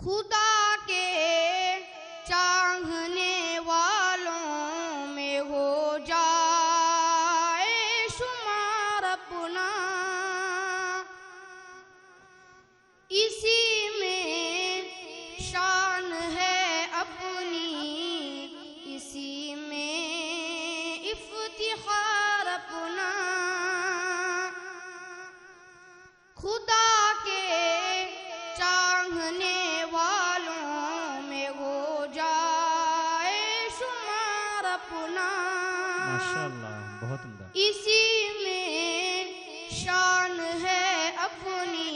खुदा के चाहने वालों में हो जाए शुमार अपना, इसी में शान है अपनी, इसी में इफ्तिखार अपना। खुदा के चाहने वालों में हो जाए शुमार अपना, माशाअल्लाह, बहुत उम्दा। इसी में शान है अपनी,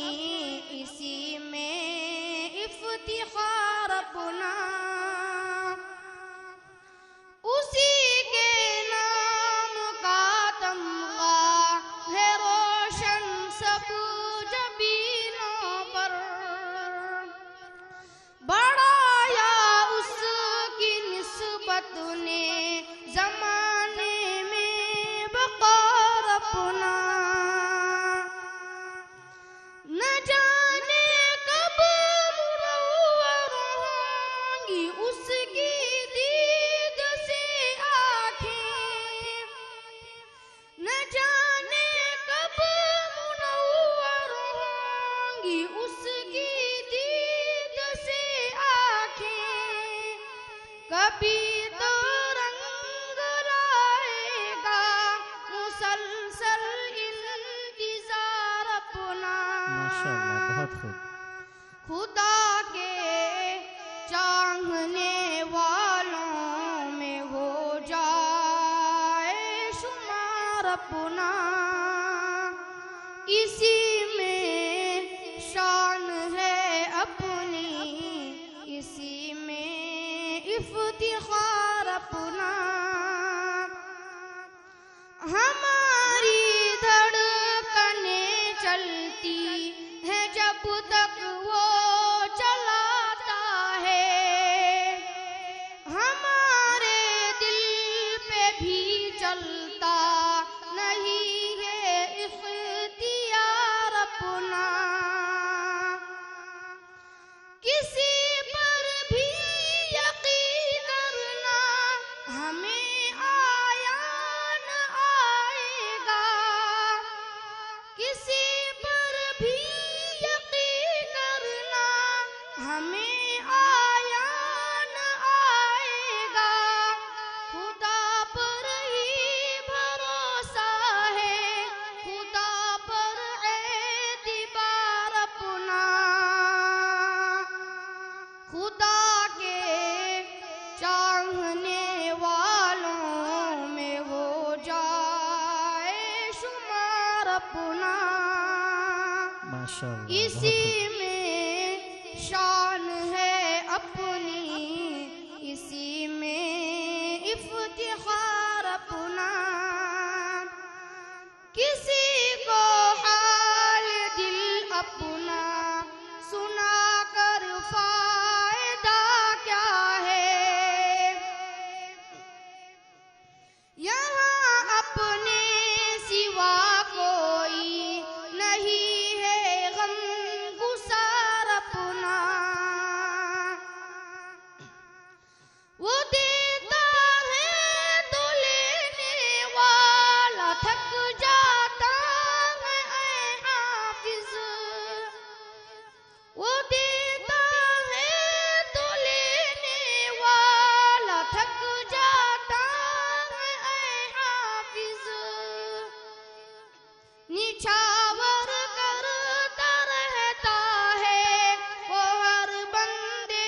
इसी में इफ्तिखार अपना। उसी के नाम का तमगा है रोशन सब जबीनों पर, बढ़ाया उसकी निस्बत ने जमाने में वक़ार अपना। न जाने कब मुनव्वर होंगी उसकी दीद से आँखें, न जाने कब मुनव्वर होंगी उसकी दीद से आँखें। कभी तो रंग लाएगा मुसलसल इंतजार अपना। माशाअल्लाह, बहुत खूब। खुदा के चाहने वालों में हो जाए शुमार अपना, इसी में शान है अपनी, इसी में इफ्तिखार अपना। हमारी धड़कनें चलती है जब तक वो चलाता है, हमारे दिल पे भी चलता नहीं है इख्तियार अपना। किसी पर भी यकीन करना हमें आया न आएगा, किसी पर भी यकीन करना हमें आया न आएगा। खुदा पर ही भरोसा है, खुदा पर एतिबार अपना। खुदा के चाहने वालों में हो जाए शुमार अपना, माशाअल्लाह, बहुत इसी खूब। में शान है अपनी, इसी में इफ्तिखार अपना। किसी को हाल दिल अपना सुना कर फायदा क्या है, यहाँ अपने सिवा कोई नहीं है गमगुसार अपना। वो देता है तो लेने वाला थक जाता है ऐ हाफिज, वो देता है तो लेने वाला थक जाता है ऐ हाफिज। निछावर करता रहता है वो हर बंदे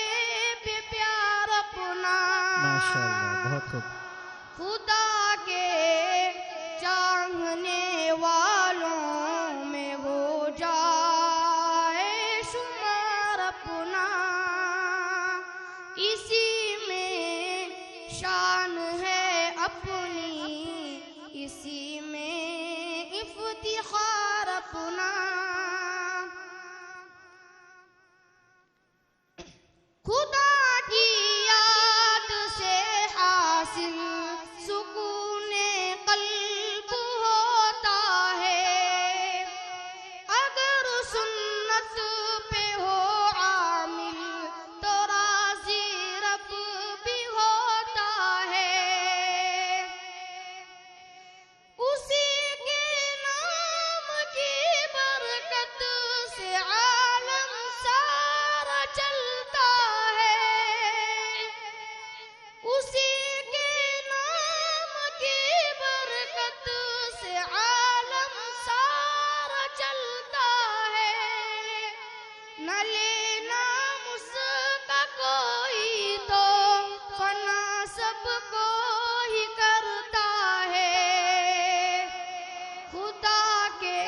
पे प्यार अपना। माशाअल्लाह, बहुत खूब। खुदा के चाहने वालों में हो जाए शुमार अपना, इसी में शान है अपनी, इसी में इफ्तिखार अपना। खुदा की याद से हासिल सुकूने कल्ब होता है, अगर सुन्नत पे हो आमिल न लेना मुझका कोई तो फना सबको ही करता है। खुदा के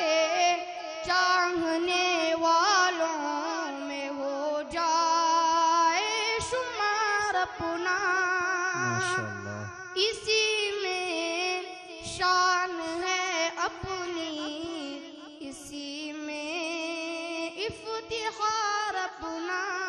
चाहने वालों में हो जाए शुमार अपना। माशाअल्लाह। इसी में शान है अपनी, इसी में इफ्तिखार अपना।